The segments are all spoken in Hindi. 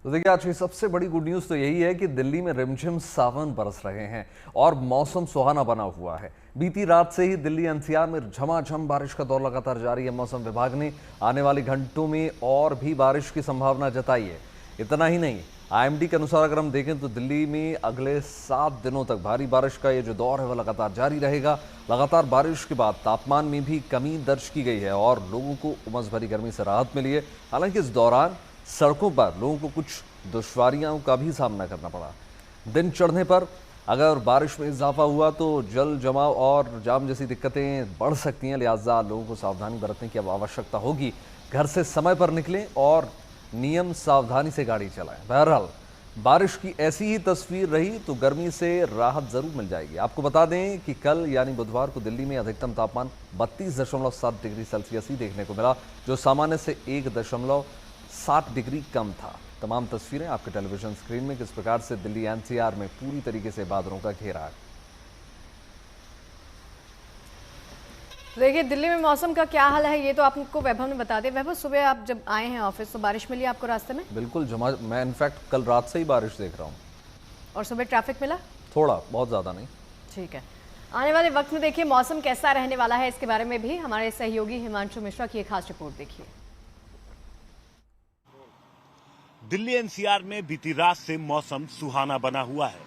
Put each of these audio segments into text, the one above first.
तो देखिए, आज की सबसे बड़ी गुड न्यूज़ तो यही है कि दिल्ली में रिमझिम सावन बरस रहे हैं और मौसम सुहाना बना हुआ है। बीती रात से ही दिल्ली एनसीआर में झमाझम बारिश का दौर लगातार जारी है। मौसम विभाग ने आने वाले घंटों में और भी बारिश की संभावना जताई है। इतना ही नहीं, आईएमडी के अनुसार अगर हम देखें तो दिल्ली में अगले 7 दिनों तक भारी बारिश का ये जो दौर है वह लगातार जारी रहेगा। लगातार बारिश के बाद तापमान में भी कमी दर्ज की गई है और लोगों को उमस भरी गर्मी से राहत मिली है। हालांकि इस दौरान सड़कों पर लोगों को कुछ दुश्वारियों का भी सामना करना पड़ा। दिन चढ़ने पर अगर बारिश में इजाफा हुआ तो जल जमाव और जाम जैसी दिक्कतें बढ़ सकती हैं, लिहाजा लोगों को सावधानी बरतने की अब आवश्यकता होगी। घर से समय पर निकलें और नियम सावधानी से गाड़ी चलाएं। बहरहाल बारिश की ऐसी ही तस्वीर रही तो गर्मी से राहत जरूर मिल जाएगी। आपको बता दें कि कल यानी बुधवार को दिल्ली में अधिकतम तापमान 32.7 डिग्री सेल्सियस ही देखने को मिला, जो सामान्य से 1.7 डिग्री कम था। तमाम तस्वीरें आपके टेलीविजन स्क्रीन में किस प्रकार से दिल्ली एनसीआर में पूरी तरीके से बादलों का घेरा है। देखिए, दिल्ली में मौसम का क्या हाल है ये तो आपको वैभव ने बता दिया। वैभव, सुबह आप जब आए हैं ऑफिस तो बारिश मिली आपको रास्ते में? बिल्कुल, मैं इनफैक्ट कल रात से ही बारिश देख रहा हूँ। और सुबह ट्रैफिक मिला? थोड़ा, बहुत ज़्यादा नहीं। ठीक है। आने वाले वक्त में देखिए मौसम कैसा रहने वाला है, इसके बारे में भी हमारे सहयोगी हिमांशु मिश्रा की एक खास रिपोर्ट देखिए। दिल्ली एनसीआर में बीती रात से मौसम सुहाना बना हुआ है।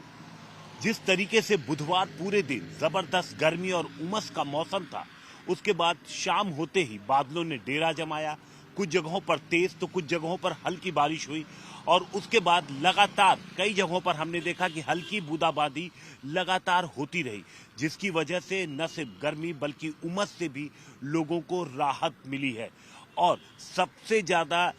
जिस तरीके से बुधवार पूरे दिन जबरदस्त गर्मी और उमस का मौसम था, उसके बाद शाम होते ही बादलों ने डेरा जमाया। कुछ जगहों पर तेज तो कुछ जगहों पर हल्की बारिश हुई और उसके बाद लगातार कई जगहों पर हमने देखा कि हल्की बूंदाबांदी लगातार होती रही, जिसकी वजह से न सिर्फ गर्मी बल्कि उमस से भी लोगों को राहत मिली है। और सबसे ज्यादा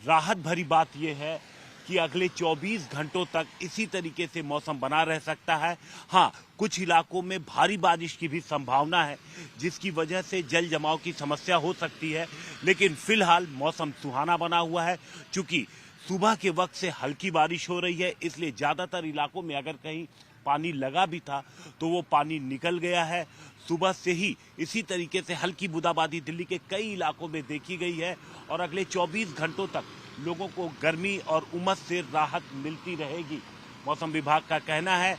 राहत भरी बात यह है कि अगले 24 घंटों तक इसी तरीके से मौसम बना रह सकता है। हाँ, कुछ इलाकों में भारी बारिश की भी संभावना है, जिसकी वजह से जल जमाव की समस्या हो सकती है। लेकिन फिलहाल मौसम सुहाना बना हुआ है। चूंकि सुबह के वक्त से हल्की बारिश हो रही है, इसलिए ज्यादातर इलाकों में अगर कहीं पानी लगा भी था तो वो पानी निकल गया है। सुबह से ही इसी तरीके से हल्की बूंदाबांदी दिल्ली के कई इलाकों में देखी गई है और अगले 24 घंटों तक लोगों को गर्मी और उमस से राहत मिलती रहेगी। मौसम विभाग का कहना है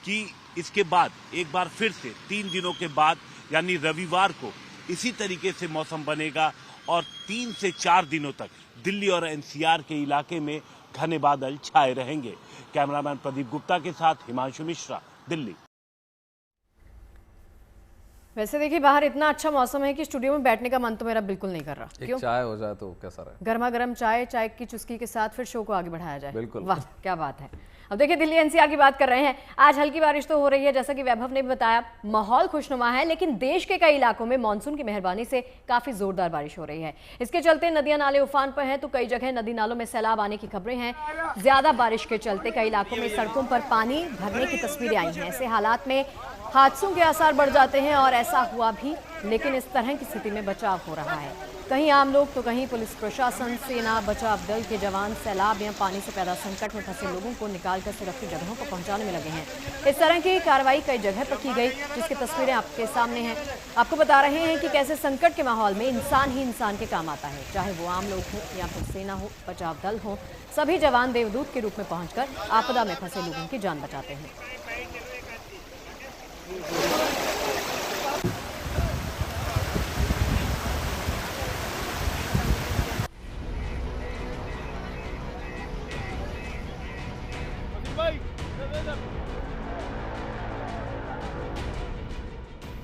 कि इसके बाद एक बार फिर से 3 दिनों के बाद यानी रविवार को इसी तरीके से मौसम बनेगा और 3 से 4 दिनों तक दिल्ली और एनसीआर के इलाके में घने बादल छाए रहेंगे। कैमरामैन प्रदीप गुप्ता के साथ हिमांशु मिश्रा, दिल्ली। वैसे देखिए, बाहर इतना अच्छा मौसम है कि स्टूडियो में बैठने का मन तो मेरा बिल्कुल नहीं कर रहा। एक चाय हो जाए तो कैसा रहे? गर्मा गर्म चाय की चुस्की के साथ फिर शो को आगे बढ़ाया जाए। बिल्कुल। वाह, क्या बात है। अब देखिए, दिल्ली एनसीआर की बात कर रहे हैं। आज हल्की बारिश तो हो रही है, जैसा कि वैभव ने भी बताया, माहौल खुशनुमा है, लेकिन देश के कई इलाकों में मानसून की मेहरबानी से काफी जोरदार बारिश हो रही है। इसके चलते नदियां नाले उफान पर हैं तो कई जगह नदी नालों में सैलाब आने की खबरें हैं। ज्यादा बारिश के चलते कई इलाकों में सड़कों पर पानी भरने की तस्वीरें आई हैं। ऐसे हालात में हादसों के आसार बढ़ जाते हैं और ऐसा हुआ भी, लेकिन इस तरह की स्थिति में बचाव हो रहा है। कहीं आम लोग तो कहीं पुलिस प्रशासन, सेना, बचाव दल के जवान सैलाब या पानी से पैदा संकट में फंसे लोगों को निकालकर सुरक्षित जगहों पर पहुंचाने में लगे हैं। इस तरह की कार्रवाई कई जगह पर की गई, जिसकी तस्वीरें आपके सामने हैं। आपको बता रहे हैं कि कैसे संकट के माहौल में इंसान ही इंसान के काम आता है, चाहे वो आम लोग हो या फिर सेना हो, बचाव दल हो। सभी जवान देवदूत के रूप में पहुंचकर आपदा में फंसे लोगों की जान बचाते हैं।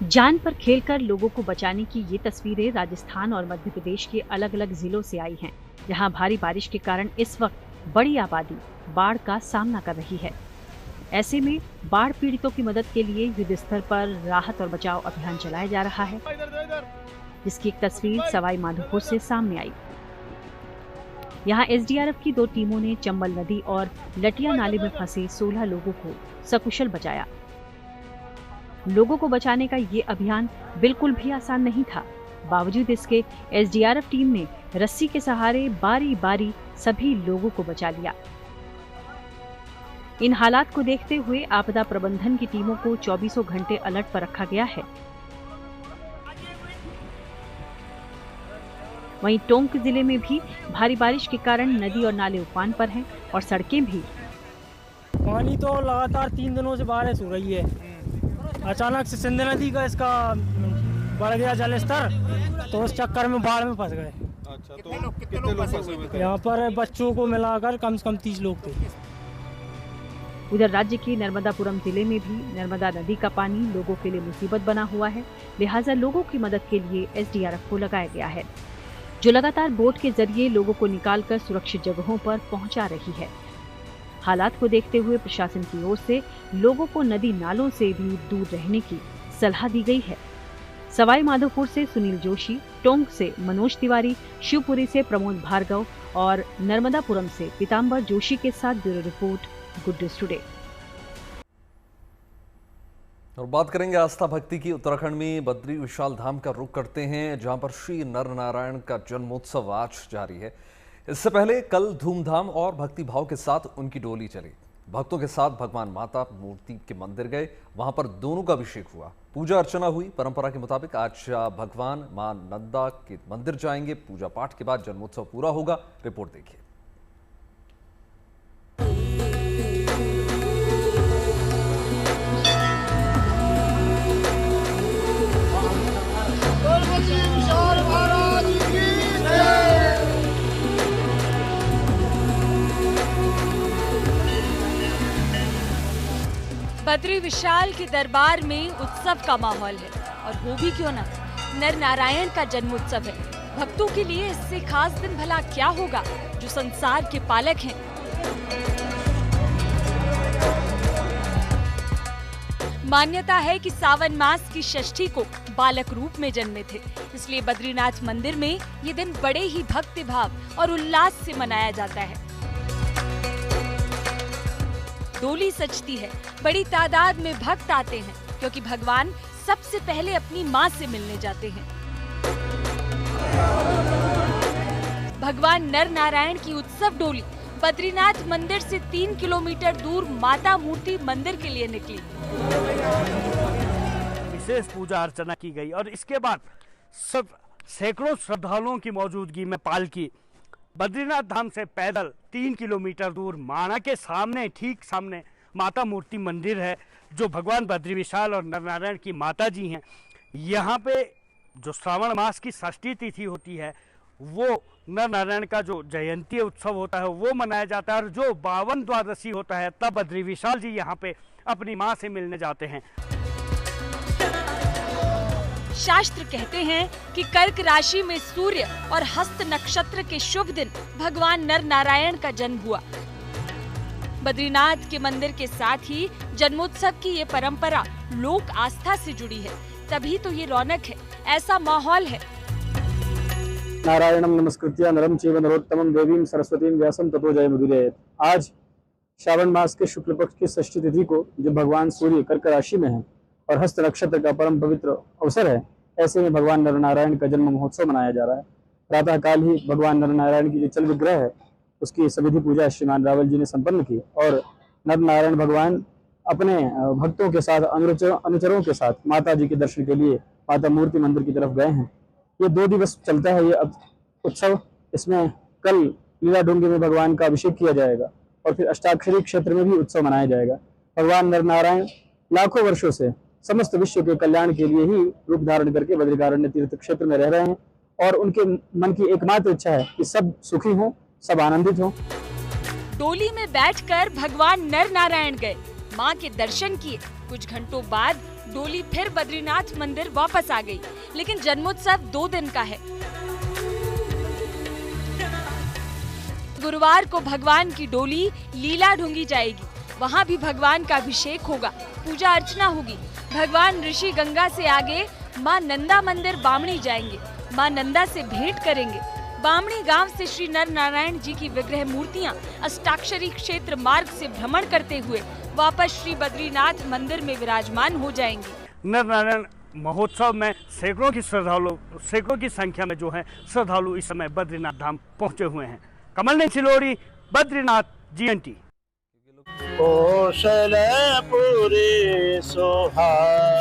जान पर खेलकर लोगों को बचाने की ये तस्वीरें राजस्थान और मध्य प्रदेश के अलग अलग जिलों से आई हैं, जहां भारी बारिश के कारण इस वक्त बड़ी आबादी बाढ़ का सामना कर रही है। ऐसे में बाढ़ पीड़ितों की मदद के लिए युद्ध स्तर पर राहत और बचाव अभियान चलाया जा रहा है, जिसकी एक तस्वीर सवाई माधोपुर से सामने आई। यहाँ एसडीआरएफ की 2 टीमों ने चंबल नदी और लटिया नाले में फंसे 16 लोगों को सकुशल बचाया। लोगों को बचाने का ये अभियान बिल्कुल भी आसान नहीं था। बावजूद इसके एसडीआरएफ टीम ने रस्सी के सहारे बारी बारी सभी लोगों को बचा लिया। इन हालात को देखते हुए आपदा प्रबंधन की टीमों को 24 घंटे अलर्ट पर रखा गया है। वहीं टोंक जिले में भी भारी बारिश के कारण नदी और नाले उफान पर हैं और सड़कें भी। पानी तो लगातार 3 दिनों से बारिश हो रही है। अचानक से सिंध नदी का इसका बढ़ गया जल स्तर, तो उस चक्कर में बाढ़ में फंस गए। अच्छा, तो कितने लोग फंसे हुए थे? यहाँ पर बच्चों को मिलाकर कम से कम 30 लोग थे। उधर राज्य के नर्मदापुरम जिले में भी नर्मदा नदी का पानी लोगों के लिए मुसीबत बना हुआ है, लिहाजा लोगों की मदद के लिए एसडीआरएफ को लगाया गया है, जो लगातार बोट के जरिए लोगों को निकालकर सुरक्षित जगहों पर पहुंचा रही है। हालात को देखते हुए प्रशासन की ओर से लोगों को नदी नालों से भी दूर रहने की सलाह दी गई है। सवाई माधोपुर से सुनील जोशी, टोंक से मनोज तिवारी, शिवपुरी से प्रमोद भार्गव और नर्मदापुरम से पीताम्बर जोशी के साथ bureau report, good news today. और बात करेंगे आस्था भक्ति की। उत्तराखंड में बद्री विशाल धाम का रुख करते हैं, जहां पर श्री नर नारायण का जन्मोत्सव आज जारी है। इससे पहले कल धूमधाम और भक्तिभाव के साथ उनकी डोली चली। भक्तों के साथ भगवान माता मूर्ति के मंदिर गए, वहां पर दोनों का अभिषेक हुआ, पूजा अर्चना हुई। परंपरा के मुताबिक आज भगवान मां नंदा के मंदिर जाएंगे। पूजा पाठ के बाद जन्मोत्सव पूरा होगा। रिपोर्ट देखिए। बद्री विशाल के दरबार में उत्सव का माहौल है, और वो भी क्यों ना, नर नारायण का जन्मोत्सव है। भक्तों के लिए इससे खास दिन भला क्या होगा, जो संसार के पालक हैं। मान्यता है कि सावन मास की षष्ठी को बालक रूप में जन्मे थे, इसलिए बद्रीनाथ मंदिर में ये दिन बड़े ही भक्ति भाव और उल्लास से मनाया जाता है। डोली सजती है, बड़ी तादाद में भक्त आते हैं, क्योंकि भगवान सबसे पहले अपनी मां से मिलने जाते हैं। भगवान नर नारायण की उत्सव डोली बद्रीनाथ मंदिर से 3 किलोमीटर दूर माता मूर्ति मंदिर के लिए निकली। विशेष पूजा अर्चना की गई और इसके बाद सब सैकड़ों श्रद्धालुओं की मौजूदगी में पालकी बद्रीनाथ धाम से पैदल 3 किलोमीटर दूर माणा के सामने, ठीक सामने माता मूर्ति मंदिर है, जो भगवान बद्री विशाल और नरनारायण की माता जी हैं। यहाँ पे जो श्रावण मास की षष्ठी तिथि होती है, वो नर नारायण का जो जयंती उत्सव होता है वो मनाया जाता है, और जो 52 द्वादशी होता है तब बद्री विशाल जी यहाँ पे अपनी माँ से मिलने जाते हैं। शास्त्र कहते हैं कि कर्क राशि में सूर्य और हस्त नक्षत्र के शुभ दिन भगवान नर नारायण का जन्म हुआ। बद्रीनाथ के मंदिर के साथ ही जन्मोत्सव की ये परंपरा लोक आस्था से जुड़ी है, तभी तो ये रौनक है, ऐसा माहौल है। नारायणं नमस्कृत्य नरं चैव नरोत्तमं देवीं सरस्वतीं व्यासं ततो जयमुदीरयेत्। आज श्रावण मास के शुक्ल पक्ष की षष्ठी तिथि को, जब भगवान सूर्य कर्क राशि में है और हस्त नक्षत्र का परम पवित्र अवसर है, ऐसे में भगवान नर नारायण का जन्म महोत्सव मनाया जा रहा है। प्रातः काल ही भगवान नर नारायण की जो चल विग्रह है उसकी सविधि पूजा श्रीमान रावल जी ने संपन्न की, और नर नारायण भगवान अपने भक्तों के साथ, अनुचरों के साथ माता जी के दर्शन के लिए माता मूर्ति मंदिर की तरफ गए हैं। ये 2 दिवस चलता है ये उत्सव। इसमें कल लीला डोंगी में भगवान का अभिषेक किया जाएगा और फिर अष्टाक्षरी क्षेत्र में भी उत्सव मनाया जाएगा। भगवान नर नारायण लाखों वर्षों से समस्त विश्व के कल्याण के लिए ही रूप धारण करके बद्रिकारण्य तीर्थ क्षेत्र में रह रहे हैं, और उनके मन की एकमात्र इच्छा है कि सब सुखी हों, सब आनंदित हों। डोली में बैठकर भगवान नर नारायण गए, मां के दर्शन किए। कुछ घंटों बाद डोली फिर बद्रीनाथ मंदिर वापस आ गई, लेकिन जन्मोत्सव 2 दिन का है। गुरुवार को भगवान की डोली लीला ढूंगी जाएगी, वहाँ भी भगवान का अभिषेक होगा, पूजा अर्चना होगी। भगवान ऋषि गंगा से आगे मां नंदा मंदिर बामणी जाएंगे, मां नंदा से भेंट करेंगे। बामणी गांव से श्री नर नारायण जी की विग्रह मूर्तियां अष्टाक्षरी क्षेत्र मार्ग से भ्रमण करते हुए वापस श्री बद्रीनाथ मंदिर में विराजमान हो जाएंगी। नर नारायण महोत्सव में सैकड़ों की संख्या में जो है श्रद्धालु इस समय बद्रीनाथ धाम पहुंचे हुए हैं। कमल ने सिलोरी, बद्रीनाथ, GNT। कौशलपुरी सुहावनी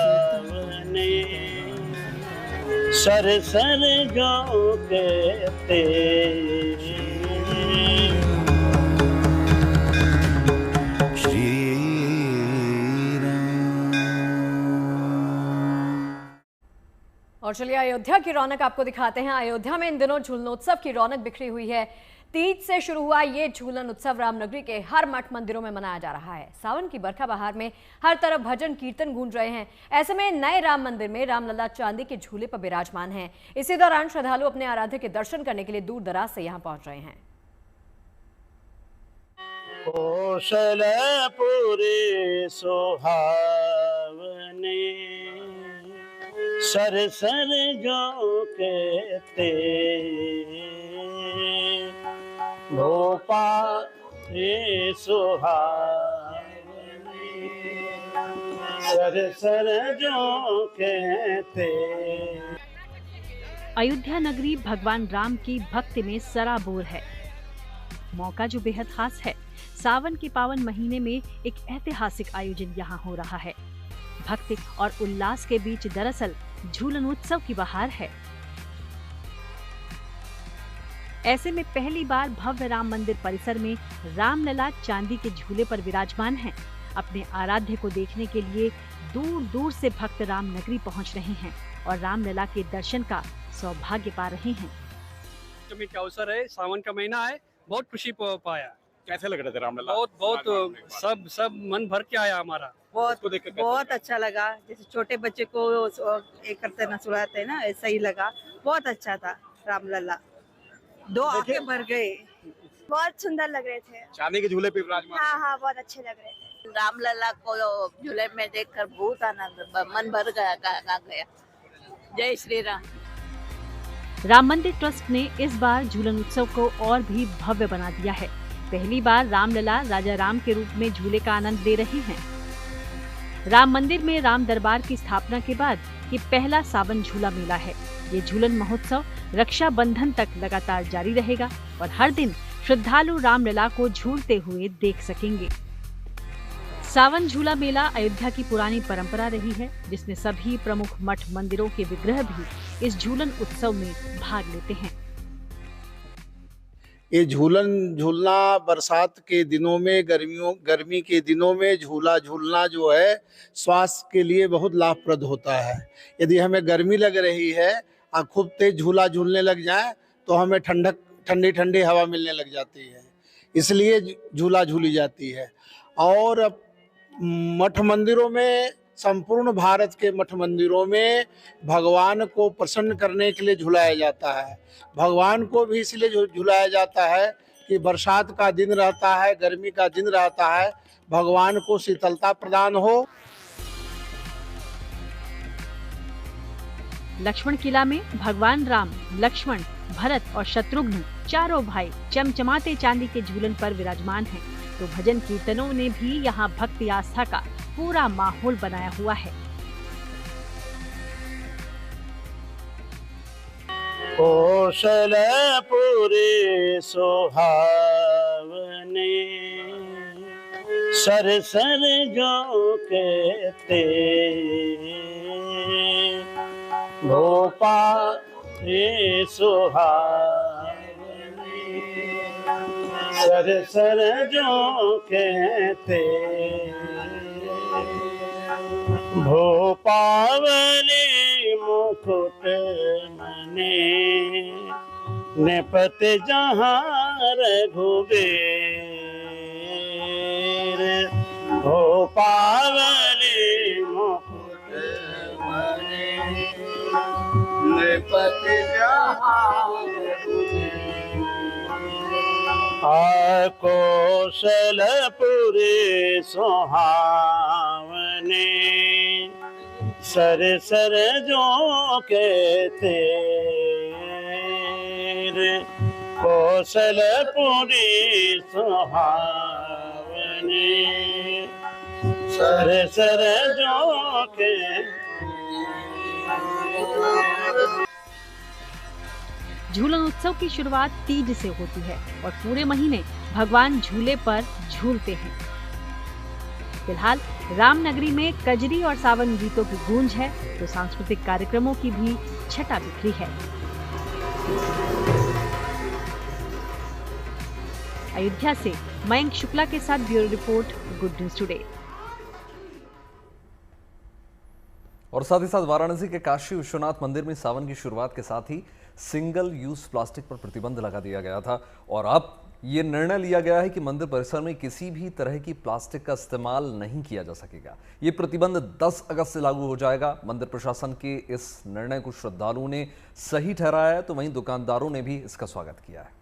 सर सर जो कहते और चलिए अयोध्या की रौनक आपको दिखाते हैं। अयोध्या में इन दिनों झूलनोत्सव की रौनक बिखरी हुई है। तीज से शुरू हुआ ये झूलन उत्सव रामनगरी के हर मठ मंदिरों में मनाया जा रहा है। सावन की बरखा बहार में हर तरफ भजन कीर्तन गूंज रहे हैं। ऐसे में नए राम मंदिर में रामलला चांदी के झूले पर विराजमान हैं। इसी दौरान श्रद्धालु अपने आराध्य के दर्शन करने के लिए दूर दराज से यहाँ पहुंच रहे हैं। कौशलपुरी सुहावने सर सर जो कहते भोपाल सुहावने सर सर जो कहते। अयोध्या नगरी भगवान राम की भक्ति में सराबोर है। मौका जो बेहद खास है। सावन के पावन महीने में एक ऐतिहासिक आयोजन यहाँ हो रहा है। भक्ति और उल्लास के बीच दरअसल झूलन उत्सव की बहार है। ऐसे में पहली बार भव्य राम मंदिर परिसर में रामलला चांदी के झूले पर विराजमान हैं। अपने आराध्य को देखने के लिए दूर दूर से भक्त रामनगरी पहुंच रहे हैं और रामलला के दर्शन का सौभाग्य पा रहे हैं। का अवसर है, सावन का महीना है, बहुत खुशी पाया। कैसे लग रहे थे रामलला? बहुत सब मन भर के आया हमारा। बहुत अच्छा लगा। जैसे छोटे बच्चे को एक करते ना सुलाते हैं ना, ऐसा ही लगा। बहुत अच्छा था रामलला। दो आंखें भर गए। बहुत सुंदर लग रहे थे। चांदी के झूले पे विराजमान। हाँ, बहुत अच्छे लग रहे थे। रामलला को झूले में देखकर बहुत आनंद, मन भर गया। जय श्री राम। राम मंदिर ट्रस्ट ने इस बार झूलन उत्सव को और भी भव्य बना दिया है। पहली बार रामलला राजा राम के रूप में झूले का आनंद ले रहे हैं। राम मंदिर में राम दरबार की स्थापना के बाद ये पहला सावन झूला मेला है। ये झूलन महोत्सव रक्षाबंधन तक लगातार जारी रहेगा और हर दिन श्रद्धालु रामलला को झूलते हुए देख सकेंगे। सावन झूला मेला अयोध्या की पुरानी परंपरा रही है, जिसमें सभी प्रमुख मठ मंदिरों के विग्रह भी इस झूलन उत्सव में भाग लेते हैं। ये झूलना बरसात के दिनों में, गर्मी के दिनों में झूला झूलना जो है स्वास्थ्य के लिए बहुत लाभप्रद होता है। यदि हमें गर्मी लग रही है और खूब तेज झूला झूलने लग जाए तो हमें ठंडी हवा मिलने लग जाती है, इसलिए झूला झूली जाती है। और मठ मंदिरों में, संपूर्ण भारत के मठ मंदिरों में भगवान को प्रसन्न करने के लिए झुलाया जाता है। भगवान को भी इसलिए झुलाया जाता है कि बरसात का दिन रहता है, गर्मी का दिन रहता है, भगवान को शीतलता प्रदान हो। लक्ष्मण किला में भगवान राम, लक्ष्मण, भरत और शत्रुघ्न चारों भाई चमचमाते चांदी के झूलन पर विराजमान हैं। तो भजन कीर्तनों ने भी यहाँ भक्ति आस्था का पूरा माहौल बनाया हुआ है। कौशलपुरी सुहावने सर सर जो कहते भोपाल सुहावने सर सर जो कहते भोपावली मुकुट मने नपत जहाँ रघुबीर भोपावली मुकुट मने नपत जहाँ कौशलपुरी सुहावने सर सर जो कहते कौशलपुरी सुहावने सर सर जो कहते। झूलन उत्सव की शुरुआत तीज से होती है और पूरे महीने भगवान झूले पर झूलते हैं। फिलहाल रामनगरी में कजरी और सावन गीतों की गूंज है, तो सांस्कृतिक कार्यक्रमों की भी छटा बिखरी है। अयोध्या से मयंक शुक्ला के साथ bureau report, good news today. और साथ ही साथ वाराणसी के काशी विश्वनाथ मंदिर में सावन की शुरुआत के साथ ही सिंगल यूज प्लास्टिक पर प्रतिबंध लगा दिया गया था और अब ये निर्णय लिया गया है कि मंदिर परिसर में किसी भी तरह की प्लास्टिक का इस्तेमाल नहीं किया जा सकेगा। ये प्रतिबंध 10 अगस्त से लागू हो जाएगा। मंदिर प्रशासन के इस निर्णय को श्रद्धालुओं ने सही ठहराया है, तो वहीं दुकानदारों ने भी इसका स्वागत किया है।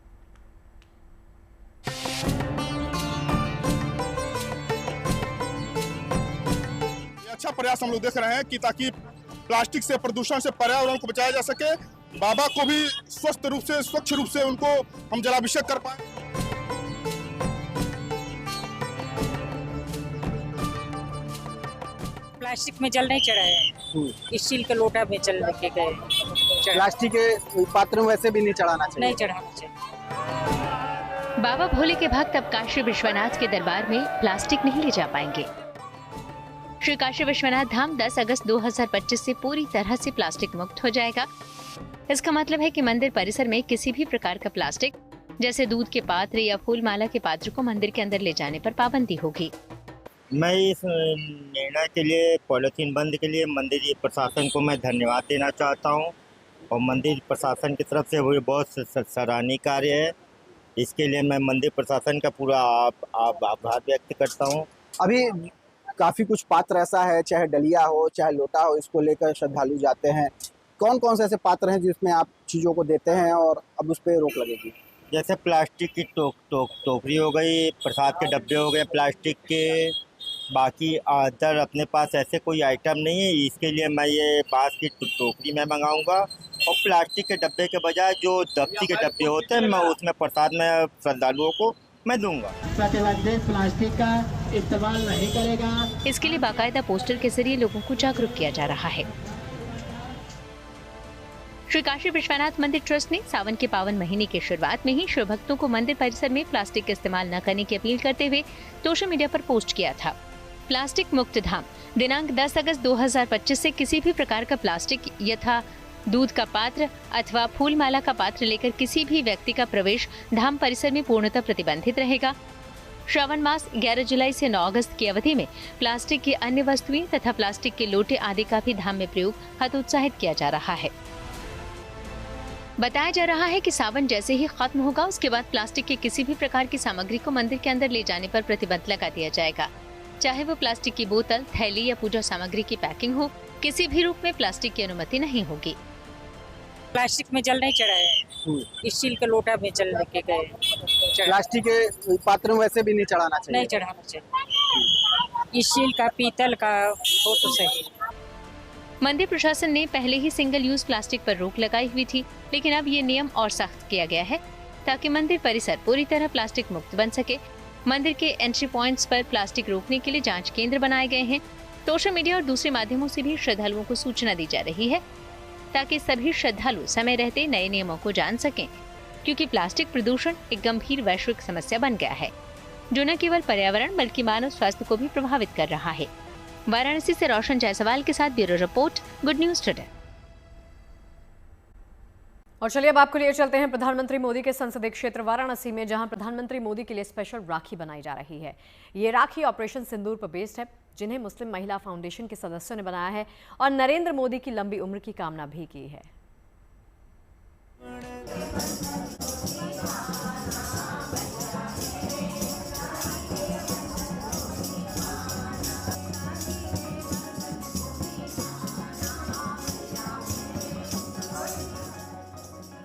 अच्छा प्रयास हम लोग देख रहे हैं कि ताकि प्लास्टिक से, प्रदूषण से पर्यावरण को बचाया जा सके, बाबा को भी स्वच्छ रूप से उनको हम जलाभिषेक कर पाए। प्लास्टिक में जल नहीं चढ़ाया, स्टील के लोटा में जल लेके गए। प्लास्टिक के पात्र में वैसे भी नहीं चढ़ाना चाहिए। नहीं चढ़ाना चाहिए। बाबा भोले के भक्त अब काशी विश्वनाथ के दरबार में प्लास्टिक नहीं ले जा पाएंगे। श्री काशी विश्वनाथ धाम 10 अगस्त 2025 से पूरी तरह से प्लास्टिक मुक्त हो जाएगा। इसका मतलब है कि मंदिर परिसर में किसी भी प्रकार का प्लास्टिक जैसे दूध के पात्र या फूल माला के पात्र को मंदिर के अंदर ले जाने पर पाबंदी होगी। मैं इस निर्णय के लिए, पॉलिथीन बंद के लिए मंदिर प्रशासन को मैं धन्यवाद देना चाहता हूं और मंदिर प्रशासन की तरफ से वो बहुत सराहनीय कार्य है। इसके लिए मैं मंदिर प्रशासन का पूरा आभार व्यक्त करता हूं। अभी काफी कुछ पात्र ऐसा है, चाहे डलिया हो चाहे लोटा हो, इसको लेकर श्रद्धालु जाते हैं। कौन कौन से ऐसे पात्र हैं जिसमें आप चीज़ों को देते हैं और अब उस पर रोक लगेगी? जैसे प्लास्टिक की टोकरी हो गई, प्रसाद के डब्बे हो गए प्लास्टिक के, बाकी अदर अपने पास ऐसे कोई आइटम नहीं है। इसके लिए मैं ये बांस की टोकरी में मंगाऊंगा और प्लास्टिक के डब्बे के बजाय जो दफ्ती के डब्बे होते हैं मैं उसमें प्रसाद में श्रद्धालुओं को मैं दूंगा। प्लास्टिक का इस्तेमाल नहीं करेगा। इसके लिए बाकायदा पोस्टर के जरिए लोगों को जागरूक किया जा रहा है। श्री काशी विश्वनाथ मंदिर ट्रस्ट ने सावन के पावन महीने की शुरुआत में ही शिव भक्तों को मंदिर परिसर में प्लास्टिक का इस्तेमाल न करने की अपील करते हुए सोशल मीडिया पर पोस्ट किया था। प्लास्टिक मुक्त धाम दिनांक 10 अगस्त 2025 से किसी भी प्रकार का प्लास्टिक यथा दूध का पात्र अथवा फूल माला का पात्र लेकर किसी भी व्यक्ति का प्रवेश धाम परिसर में पूर्णतः प्रतिबंधित रहेगा। श्रावण मास 11 जुलाई से 9 अगस्त की अवधि में प्लास्टिक की अन्य वस्तुएं तथा प्लास्टिक के लोटे आदि का भी धाम में प्रयोग हतोत्साहित किया जा रहा है। बताया जा रहा है कि सावन जैसे ही खत्म होगा उसके बाद प्लास्टिक के किसी भी प्रकार की सामग्री को मंदिर के अंदर ले जाने पर प्रतिबंध लगा दिया जाएगा। चाहे वो प्लास्टिक की बोतल, थैली या पूजा सामग्री की पैकिंग हो, किसी भी रूप में प्लास्टिक की अनुमति नहीं होगी। प्लास्टिक में जल नहीं चढ़ाया, स्टील के लोटा में जल लेके गए। प्लास्टिक के पात्र में वैसे भी नहीं चढ़ाना चाहिए। नहीं चढ़ाना चाहिए। स्टील का, पीतल का हो तो सही। मंदिर प्रशासन ने पहले ही सिंगल यूज प्लास्टिक पर रोक लगाई हुई थी, लेकिन अब ये नियम और सख्त किया गया है ताकि मंदिर परिसर पूरी तरह प्लास्टिक मुक्त बन सके। मंदिर के एंट्री पॉइंट्स पर प्लास्टिक रोकने के लिए जांच केंद्र बनाए गए हैं। सोशल मीडिया और दूसरे माध्यमों से भी श्रद्धालुओं को सूचना दी जा रही है ताकि सभी श्रद्धालु समय रहते नए नियमों को जान सकें, क्योंकि प्लास्टिक प्रदूषण एक गंभीर वैश्विक समस्या बन गया है जो न केवल पर्यावरण बल्कि मानव स्वास्थ्य को भी प्रभावित कर रहा है। वाराणसी से रोशन जायसवाल के साथ bureau report, good news today. और चलिए अब आपको लिए चलते हैं प्रधानमंत्री मोदी के संसदीय क्षेत्र वाराणसी में, जहां प्रधानमंत्री मोदी के लिए स्पेशल राखी बनाई जा रही है। ये राखी ऑपरेशन सिंदूर पर बेस्ड है, जिन्हें मुस्लिम महिला फाउंडेशन के सदस्यों ने बनाया है और नरेंद्र मोदी की लंबी उम्र की कामना भी की है।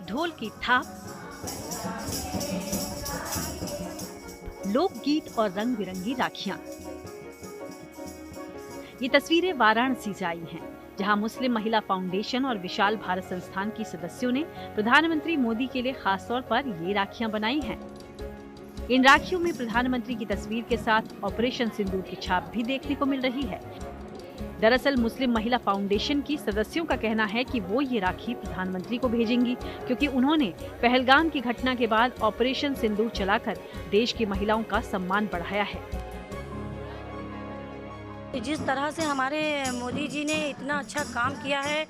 ढोल की थाप, लोकगीत और रंग बिरंगी राखियां। ये तस्वीरें वाराणसी से आई हैं, जहां मुस्लिम महिला फाउंडेशन और विशाल भारत संस्थान की सदस्यों ने प्रधानमंत्री मोदी के लिए खास तौर पर ये राखियां बनाई हैं। इन राखियों में प्रधानमंत्री की तस्वीर के साथ ऑपरेशन सिंदूर की छाप भी देखने को मिल रही है। दरअसल मुस्लिम महिला फाउंडेशन की सदस्यों का कहना है कि वो ये राखी प्रधानमंत्री को भेजेंगी, क्योंकि उन्होंने पहलगाम की घटना के बाद ऑपरेशन सिंदूर चलाकर देश की महिलाओं का सम्मान बढ़ाया है। जिस तरह से हमारे मोदी जी ने इतना अच्छा काम किया है,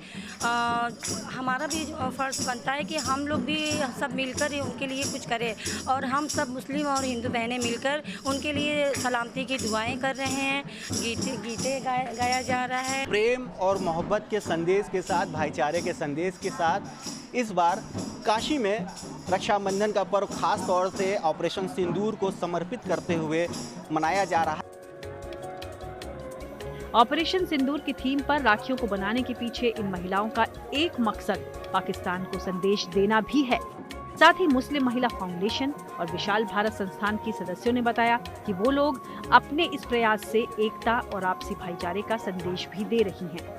हमारा भी फर्ज बनता है कि हम लोग भी सब मिलकर उनके लिए कुछ करें, और हम सब मुस्लिम और हिंदू बहनें मिलकर उनके लिए सलामती की दुआएं कर रहे हैं। गीते गाया जा रहा है। प्रेम और मोहब्बत के संदेश के साथ, भाईचारे के संदेश के साथ इस बार काशी में रक्षाबंधन का पर्व खास तौर से ऑपरेशन सिंदूर को समर्पित करते हुए मनाया जा रहा है। ऑपरेशन सिंदूर की थीम पर राखियों को बनाने के पीछे इन महिलाओं का एक मकसद पाकिस्तान को संदेश देना भी है। साथ ही मुस्लिम महिला फाउंडेशन और विशाल भारत संस्थान की सदस्यों ने बताया कि वो लोग अपने इस प्रयास से एकता और आपसी भाईचारे का संदेश भी दे रही हैं।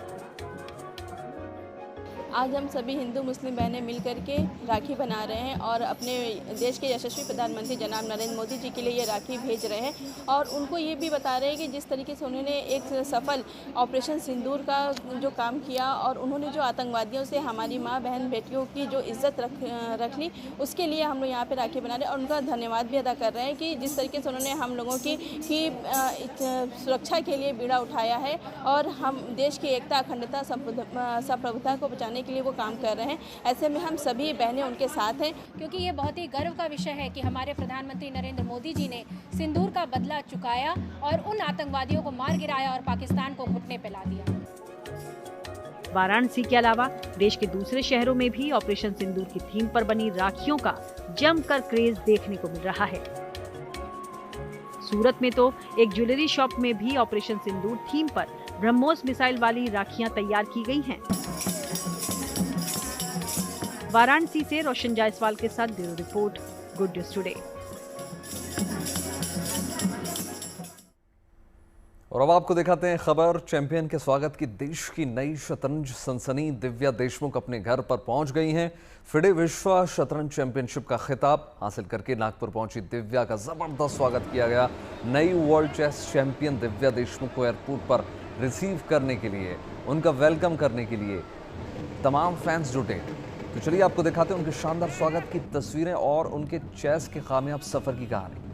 आज हम सभी हिंदू मुस्लिम बहनें मिलकर के राखी बना रहे हैं और अपने देश के यशस्वी प्रधानमंत्री जनाब नरेंद्र मोदी जी के लिए ये राखी भेज रहे हैं, और उनको ये भी बता रहे हैं कि जिस तरीके से उन्होंने एक सफल ऑपरेशन सिंदूर का जो काम किया और उन्होंने जो आतंकवादियों से हमारी माँ बहन बेटियों की जो इज्जत रख ली, उसके लिए हम लोग यहाँ पे राखी बना रहे हैं और उनका धन्यवाद भी अदा कर रहे हैं कि जिस तरीके से उन्होंने हम लोगों की सुरक्षा के लिए बीड़ा उठाया है और हम देश की एकता, अखंडता, संप्रभुता को बचाने के लिए वो काम कर रहे हैं। ऐसे में हम सभी बहनें उनके साथ हैं, क्योंकि ये बहुत ही गर्व का विषय है कि हमारे प्रधानमंत्री नरेंद्र मोदी जी ने सिंदूर का बदला चुकाया और उन आतंकवादियों को मार गिराया और पाकिस्तान को घुटने पे ला दिया। वाराणसी के अलावा देश के दूसरे शहरों में भी ऑपरेशन सिंदूर की थीम पर बनी राखियों का जमकर क्रेज देखने को मिल रहा है। सूरत में तो एक ज्वेलरी शॉप में भी ऑपरेशन सिंदूर थीम पर ब्रह्मोस मिसाइल वाली राखियां तैयार की गई हैं। वाराणसी से रोशन जायसवाल के साथ bureau report, good news today. और अब आपको दिखाते हैं खबर। चैंपियन के स्वागत की देश की नई शतरंज सनसनी दिव्या देशमुख अपने घर पर पहुंच गई हैं। फिडे विश्व शतरंज चैंपियनशिप का खिताब हासिल करके नागपुर पहुंची दिव्या का जबरदस्त स्वागत किया गया। नई world chess champion Divya Deshmukh को एयरपोर्ट पर रिसीव करने के लिए, उनका वेलकम करने के लिए तमाम फैंस जुटे। तो चलिए आपको दिखाते हैं उनके शानदार स्वागत की तस्वीरें और उनके चेस के कामयाब सफर की कहानी।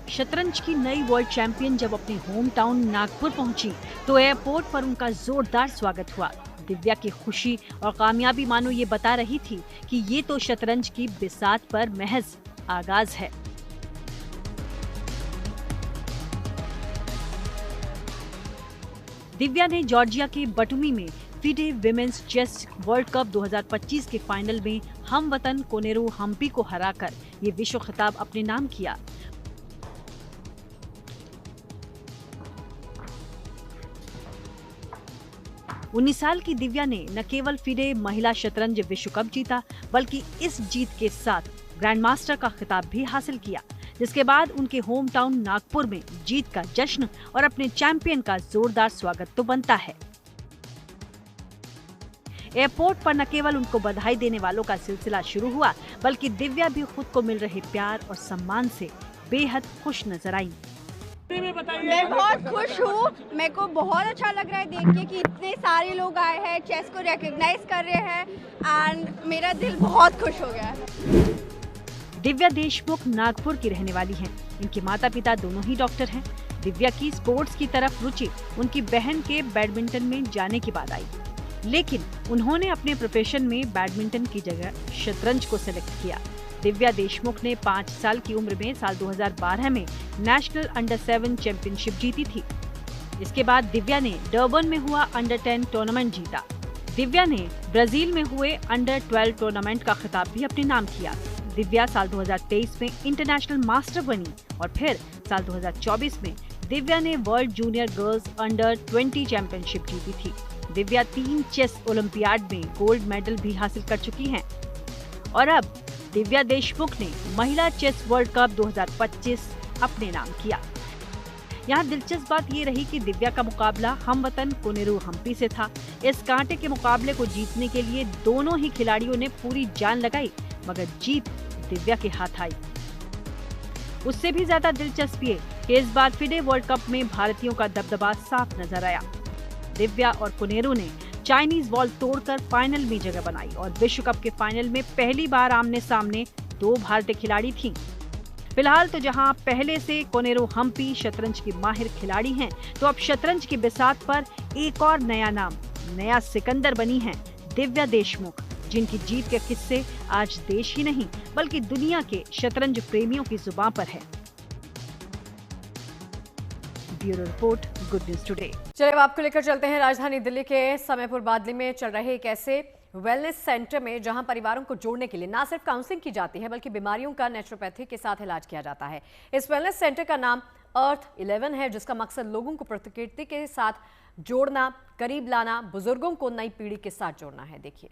शतरंज की नई वर्ल्ड चैंपियन जब अपने होम टाउन नागपुर पहुंची तो एयरपोर्ट पर उनका जोरदार स्वागत हुआ। दिव्या की खुशी और कामयाबी मानो ये बता रही थी कि ये तो शतरंज की बिसात पर महज आगाज है। दिव्या ने जॉर्जिया के बटुमी में FIDE women's chess world cup 2025 के फाइनल में हमवतन कोनेरू हम्पी को हराकर ये विश्व खिताब अपने नाम किया। उन्नीस साल की दिव्या ने न केवल फिडे महिला शतरंज विश्व कप जीता, बल्कि इस जीत के साथ ग्रैंड मास्टर का खिताब भी हासिल किया, जिसके बाद उनके होम टाउन नागपुर में जीत का जश्न और अपने चैंपियन का जोरदार स्वागत तो बनता है। एयरपोर्ट पर न केवल उनको बधाई देने वालों का सिलसिला शुरू हुआ, बल्कि दिव्या भी खुद को मिल रहे प्यार और सम्मान से बेहद खुश नजर आई। मैं बहुत खुश हूँ। मेरे को बहुत अच्छा लग रहा है देख के कि इतने सारे लोग आए हैं, चेस को रिकॉग्नाइज कर रहे हैं, एंड मेरा दिल बहुत खुश हो गया है। दिव्या देशमुख नागपुर की रहने वाली हैं। इनके माता पिता दोनों ही डॉक्टर हैं। दिव्या की स्पोर्ट्स की तरफ रुचि उनकी बहन के बैडमिंटन में जाने के बाद आई, लेकिन उन्होंने अपने प्रोफेशन में बैडमिंटन की जगह शतरंज को सिलेक्ट किया। दिव्या देशमुख ने 5 साल की उम्र में साल 2012 में नेशनल अंडर 7 चैंपियनशिप जीती थी। इसके बाद दिव्या ने डर्बन में हुआ अंडर 10 टूर्नामेंट जीता। दिव्या ने ब्राजील में हुए अंडर 12 टूर्नामेंट का खिताब भी अपने नाम किया। दिव्या साल 2023 में इंटरनेशनल मास्टर बनी और फिर साल 2024 में दिव्या ने world junior girls under 20 championship जीती थी। दिव्या 3 चेस ओलंपियाड में गोल्ड मेडल भी हासिल कर चुकी हैं और अब दिव्या देशमुख ने महिला चेस वर्ल्ड कप 2025 अपने नाम किया। यहाँ दिलचस्प बात ये रही कि दिव्या का मुकाबला हमवतन कोनेरू हम्पी से था। इस कांटे के मुकाबले को जीतने के लिए दोनों ही खिलाड़ियों ने पूरी जान लगाई, मगर जीत दिव्या के हाथ आई। उससे भी ज्यादा दिलचस्प ये कि इस बार फिडे वर्ल्ड कप में भारतीयों का दबदबा साफ नजर आया। दिव्या और कोनेरू ने चाइनीज वॉल तोड़कर फाइनल में जगह बनाई और विश्व कप के फाइनल में पहली बार आमने सामने 2 भारतीय खिलाड़ी थीं। फिलहाल तो जहां पहले से कोनेरो हम्पी शतरंज की माहिर खिलाड़ी हैं, तो अब शतरंज की बिसात पर एक और नया नाम, नया सिकंदर बनी हैं दिव्या देशमुख, जिनकी जीत के किस्से आज देश ही नहीं बल्कि दुनिया के शतरंज प्रेमियों की जुबान पर है। Bureau report, good news today. चलिए अब आपको लेकर चलते हैं राजधानी दिल्ली के समयपुर बादली में चल रहे एक ऐसे वेलनेस सेंटर में जहां परिवारों को जोड़ने के लिए न सिर्फ काउंसलिंग की जाती है बल्कि बीमारियों का नेचुरोपैथी के साथ इलाज किया जाता है। इस वेलनेस सेंटर का नाम अर्थ 11 है, जिसका मकसद लोगों को प्रकृति के साथ जोड़ना, करीब लाना, बुजुर्गों को नई पीढ़ी के साथ जोड़ना है। देखिए।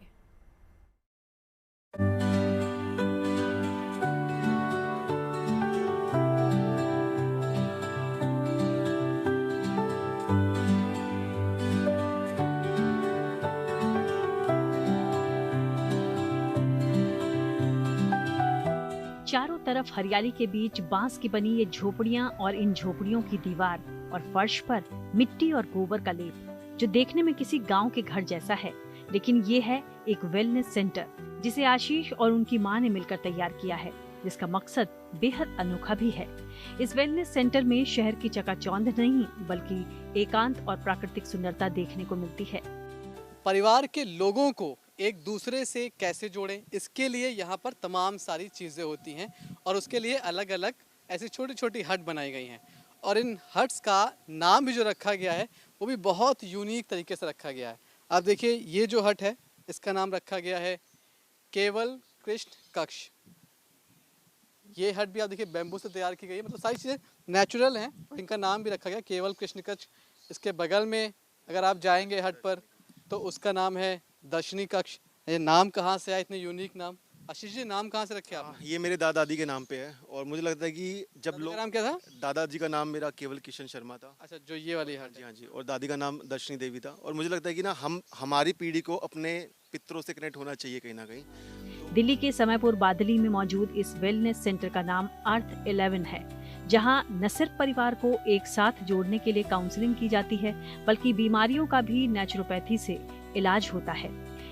चारों तरफ हरियाली के बीच बांस की बनी ये झोपड़ियां और इन झोपड़ियों की दीवार और फर्श पर मिट्टी और गोबर का लेप, जो देखने में किसी गांव के घर जैसा है, लेकिन ये है एक वेलनेस सेंटर जिसे आशीष और उनकी मां ने मिलकर तैयार किया है, जिसका मकसद बेहद अनोखा भी है। इस वेलनेस सेंटर में शहर की चकाचौंध नहीं बल्कि एकांत और प्राकृतिक सुंदरता देखने को मिलती है। परिवार के लोगों को एक दूसरे से कैसे जोड़ें, इसके लिए यहाँ पर तमाम सारी चीज़ें होती हैं और उसके लिए अलग अलग ऐसी छोटी छोटी हट बनाई गई हैं और इन हट्स का नाम भी जो रखा गया है वो भी बहुत यूनिक तरीके से रखा गया है। आप देखिए, ये जो हट है इसका नाम रखा गया है केवल कृष्ण कक्ष। ये हट भी आप देखिए बैम्बू से तैयार की गई है, मतलब सारी चीज़ें नेचुरल हैं और इनका नाम भी रखा गया केवल कृष्ण कक्ष। इसके बगल में अगर आप जाएंगे हट पर तो उसका नाम है दर्शनी कक्ष। ये नाम कहाँ से आया, इतने यूनिक नाम? आशीष जी, नाम कहाँ से रखे आपने? ये मेरे दादा दादी के नाम पे है और मुझे लगता है कि जब लोग, नाम क्या था? दादाजी का नाम मेरा केवल किशन शर्मा था। अच्छा, जो ये वाली हट? हाँ जी, और दादी का नाम दर्शनी देवी था। और मुझे लगता है कि ना हमारी पीढ़ी को अपने पितरों से कनेक्ट होना चाहिए कहीं ना कहीं। दिल्ली के समयपुर बादली में मौजूद इस वेलनेस सेंटर का नाम अर्थ 11 है, जहां न सिर्फ परिवार को एक साथ जोड़ने के लिए काउंसलिंग की जाती है बल्कि बीमारियों का भी नेचुरोपैथी से इलाज होता है।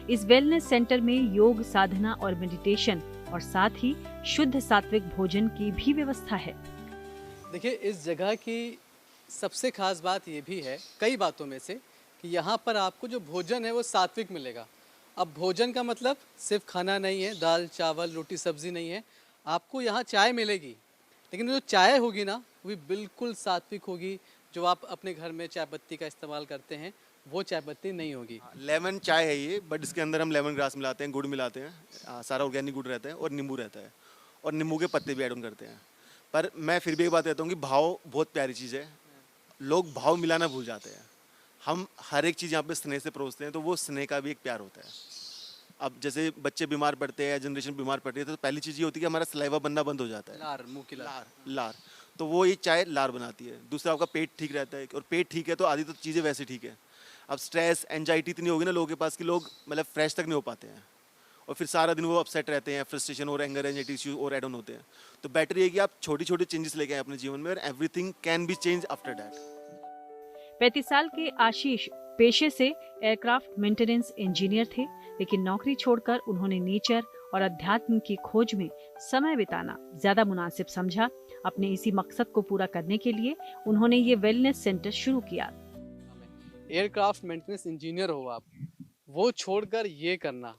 इस वेलनेस सेंटर में योग साधना और मेडिटेशन और साथ ही शुद्ध सात्विक भोजन की भी व्यवस्था है। देखिए, इस जगह की सबसे खास बात ये भी है कई बातों में से कि यहाँ पर आपको जो भोजन है वो सात्विक मिलेगा। अब भोजन का मतलब सिर्फ खाना नहीं है, दाल चावल रोटी सब्जी नहीं है। आपको यहाँ चाय मिलेगी, लेकिन जो चाय होगी ना वो भी बिल्कुल सात्विक होगी। जो आप अपने घर में चाय पत्ती का इस्तेमाल करते हैं वो चाय पत्ती नहीं होगी। लेमन चाय है ये, बट इसके अंदर हम लेमन ग्रास मिलाते हैं, गुड़ मिलाते हैं, सारा ऑर्गेनिक गुड़ रहता है और नींबू रहता है और नींबू के पत्ते भी ऐड ऑन करते हैं। पर मैं फिर भी एक बात कहता हूँ कि भाव बहुत प्यारी चीज़ है। लोग भाव मिलाना भूल जाते हैं। हम हर एक चीज़ यहाँ पे स्नेह से परोसते हैं, तो वो स्नेह का भी एक प्यार होता है। अब जैसे बच्चे बीमार पड़ते हैं, जनरेशन बीमार पड़ती है, तो पहली चीज़ ये होती है कि हमारा सलाइवा बनना बंद हो जाता है, लार, मुंह की लार। तो वो ये चाय लार बनाती है। दूसरा, आपका पेट ठीक रहता है और पेट ठीक है तो आधी तो चीज़ें वैसे ठीक है। अब स्ट्रेस एंजाइटी इतनी होगी ना लोगों के पास कि लोग मतलब फ्रेश तक नहीं हो पाते हैं और फिर सारा दिन वो अपसेट रहते हैं, फ्रस्ट्रेशन और एंगर एंजाइटी इश्यूज और ऐड ऑन होते हैं। तो बेटर ये कि आप छोटी छोटी चेंजेस लेके आए अपने जीवन में और everything can be change after that. 35 साल के आशीष पेशे से एयरक्राफ्ट मेंटेनेंस इंजीनियर थे, लेकिन नौकरी छोड़कर उन्होंने नेचर और अध्यात्म की खोज में समय बिताना ज्यादा मुनासिब समझा। अपने इसी मकसद को पूरा करने के लिए उन्होंने ये वेलनेस सेंटर शुरू किया। एयरक्राफ्ट मेंटेनेंस इंजीनियर हो आप, वो छोड़कर ये करना,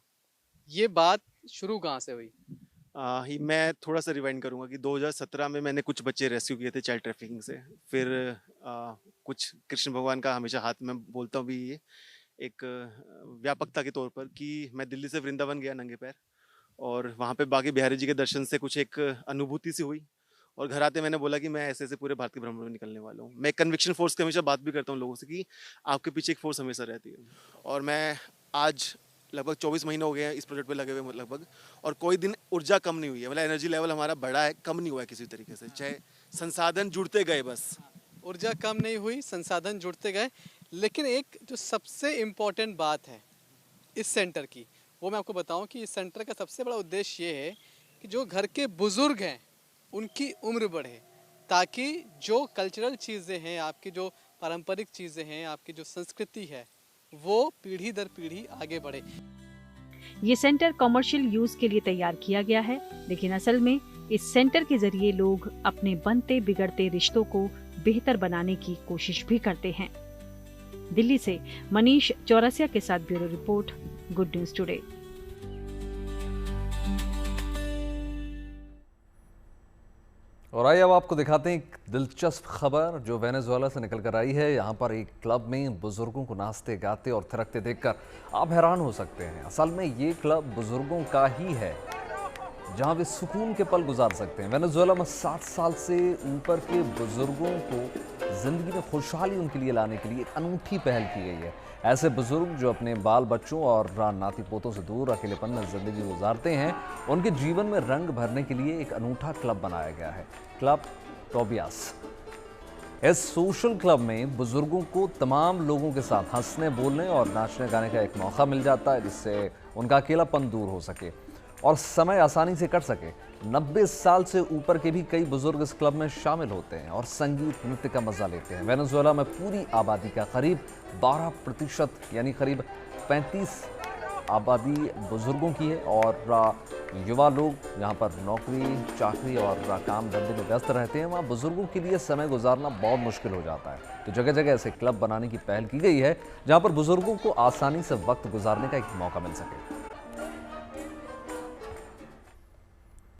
ये बात शुरू कहाँ से हुई? मैं थोड़ा सा रिवाइंड करूंगा कि 2017 में मैंने कुछ बच्चे रेस्क्यू किए थे चाइल्ड ट्रैफिकिंग से। फिर कुछ कृष्ण भगवान का हमेशा हाथ में बोलता हूँ भी ये एक व्यापकता के तौर पर कि मैं दिल्ली से वृंदावन गया नंगे पैर और वहाँ पे बाकी बिहारी जी के दर्शन से कुछ एक अनुभूति सी हुई और घर आते मैंने बोला कि मैं ऐसे ऐसे पूरे भारत के भ्रमण में निकलने वाला हूँ। मैं कन्विक्शन फोर्स की हमेशा बात भी करता हूँ लोगों से कि आपके पीछे एक फोर्स हमेशा रहती है। और मैं आज लगभग 24 महीने हो गए हैं इस प्रोजेक्ट पे लगे हुए लगभग, और कोई दिन ऊर्जा कम नहीं हुई है। मतलब एनर्जी लेवल हमारा बढ़ा है, कम नहीं हुआ है किसी तरीके से। चाहे संसाधन जुड़ते गए, बस ऊर्जा कम नहीं हुई, संसाधन जुड़ते गए। लेकिन एक जो सबसे इम्पोर्टेंट बात है इस सेंटर की, वो मैं आपको बताऊं कि इस सेंटर का सबसे बड़ा उद्देश्य ये है कि जो घर के बुजुर्ग हैं उनकी उम्र बढ़े, ताकि जो कल्चरल चीज़ें हैं, आपकी जो पारंपरिक चीज़ें हैं, आपकी जो संस्कृति है, वो पीढ़ी दर पीढ़ी आगे बढ़े। ये सेंटर कमर्शियल यूज के लिए तैयार किया गया है, लेकिन असल में इस सेंटर के जरिए लोग अपने बनते बिगड़ते रिश्तों को बेहतर बनाने की कोशिश भी करते हैं। दिल्ली से मनीष चौरसिया के साथ bureau report, good news today. और आइए अब आपको दिखाते हैं एक दिलचस्प खबर जो वेनेजुएला से निकल कर आई है। यहाँ पर एक क्लब में बुजुर्गों को नाचते गाते और थिरकते देखकर आप हैरान हो सकते हैं। असल में ये क्लब बुजुर्गों का ही है जहाँ वे सुकून के पल गुजार सकते हैं। वेनेजुएला में 60 साल से ऊपर के बुजुर्गों को जिंदगी में खुशहाली उनके लिए लाने के लिए एक अनूठी पहल की गई है। ऐसे बुजुर्ग जो अपने बाल बच्चों और नाती पोतों से दूर अकेलेपन में जिंदगी गुजारते हैं, उनके जीवन में रंग भरने के लिए एक अनूठा क्लब बनाया गया है, क्लब टोबियास। इस सोशल क्लब में बुजुर्गों को तमाम लोगों के साथ हंसने बोलने और नाचने गाने का एक मौका मिल जाता है, जिससे उनका अकेलापन दूर हो सके और समय आसानी से कट सके। 90 साल से ऊपर के भी कई बुजुर्ग इस क्लब में शामिल होते हैं और संगीत नृत्य का मजा लेते हैं। वेनेजुएला में पूरी आबादी का करीब 12% यानी करीब 35 आबादी बुजुर्गों की है और युवा लोग यहाँ पर नौकरी चाकरी और काम धंधे में व्यस्त रहते हैं। वहाँ बुजुर्गों के लिए समय गुजारना बहुत मुश्किल हो जाता है, तो जगह जगह ऐसे क्लब बनाने की पहल की गई है जहाँ पर बुजुर्गों को आसानी से वक्त गुजारने का एक मौका मिल सके।